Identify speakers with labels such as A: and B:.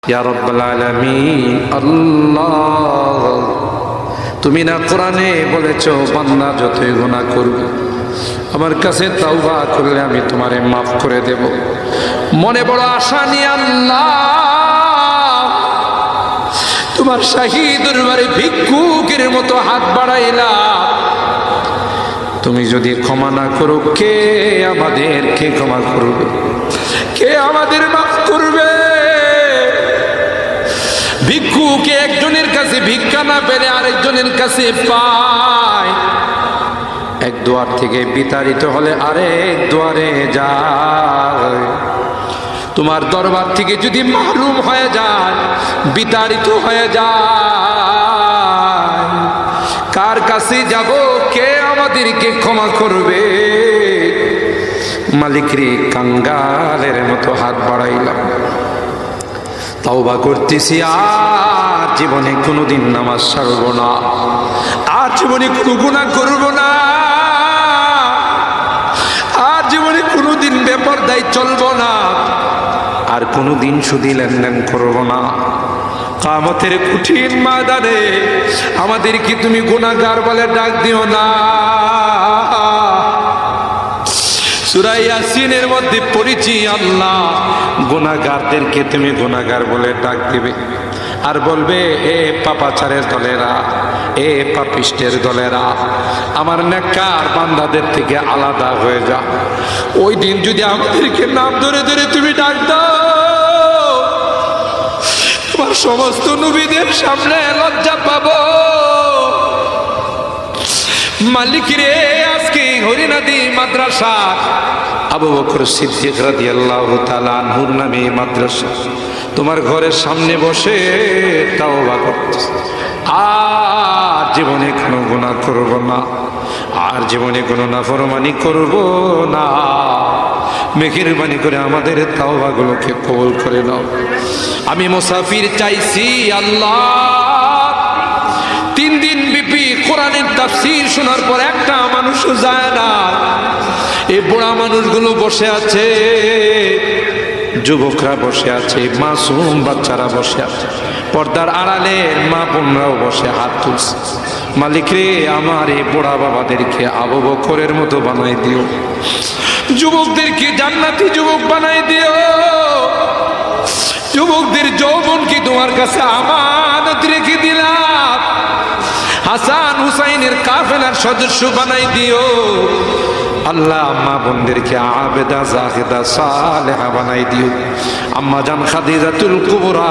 A: ইয়া রাব্বাল আলামিন। আল্লাহ, তুমি না কোরআনে বলেছো বান্দা যতই গুনাহ করবে আমার কাছে তাওবা করলে আমি তোমারে মাফ করে দেব। মনে বড় আশা নিয়ে আল্লাহ তোমার শাহী দরবারে ভিক্ষুকের মতো হাত বাড়াইলাম। তুমি যদি ক্ষমা না করো, কে আমাদেরকে ক্ষমা করবে? কে আমাদের মাফ করবে? ভিক্ষুকে একজনের কাছে ভিক্ষা না পেলে আরেকজনের কাছে পায়। এক দুয়ার থেকে বিতাড়িত হলে আরেক দুয়ারে যায়। তোমার দরবার থেকে যদি মাহরুম হয়ে যায়, বিতাড়িত হয়ে যায়, কার কাছে যাব? কে আমাদেরকে ক্ষমা করবে? মালিক রে, কাঙ্গালের মতো হাত বাড়াইলাম, তাওবা করতেছি, আর জীবনে কোনোদিন নামাজ ছাড়ব না, আর জীবনে কোনো গুনাহ করব না, আর জীবনে কোনোদিন বেপরদায় চলব না, আর কোনোদিন সুদি লেনদেন করব না। কিয়ামতের কঠিন ময়দানে আমাদেরকে তুমি গুনাহগার বলে ডাক দিও না। সূরা ইয়াসিনের মধ্যে পড়েছি, আল্লাহ গুনাহগারদেরকে তুমি গুনাহগার বলে ডাক দিবে আর বলবে, এ পাপাচারের দলেরা, এ পাপিষ্টের দলেরা, আমার নেককার বান্দাদের থেকে আলাদা হয়ে যা। ওই দিন যদি আমাদেরকে নাম ধরে ধরে তুমি ডাক দাও, তোমার সমস্ত নবীদের সামনে লজ্জা পাবো। মালিক রে, আজকে হরিনাদি মাদ্রাসা আবু বকর সিদ্দিক রাদিয়াল্লাহু তাআলা আনহুর নামে মাদ্রাসা তোমার ঘরের সামনে বসে তাওবা করতেছি, আর জীবনে কোনো গুনাহ করব না, আর জীবনে কোনো নাফরমানি করব না। মেহেরবানি করে আমাদের তাওবাগুলোকে কবুল করে নাও। আমি মুসাফির চাইছি আল্লাহ, 3 দিন ব্যাপী কোরআনের তাফসীর শোনার পর একটা মানুষও যায় না। এই বুড়া মানুষগুলো বসে আছে, যুবকরা বসে আছে, মাসুম বাচ্চারা বসে আছে, পর্দার আড়ালে মা বোনরাও বসে হাত তুলছে। মালিক রে, আমার এই বুড়া বাবাদেরকে আবু বকরের মতো বানাই দিও, যুবকদেরকে জান্নাতি যুবক বানাই দিও, যুবকদের যৌবনকে তোমার কাছে আমানত রেখে দিলাম, হাসান হুসাইনের কাফেলার সদস্য বানাই দিও। আল্লাহ, মা বোনদেরকে আবেদা জাহেদা সালেহা বানাই দিও। আম্মা জান খাদিজাতুল কুবরা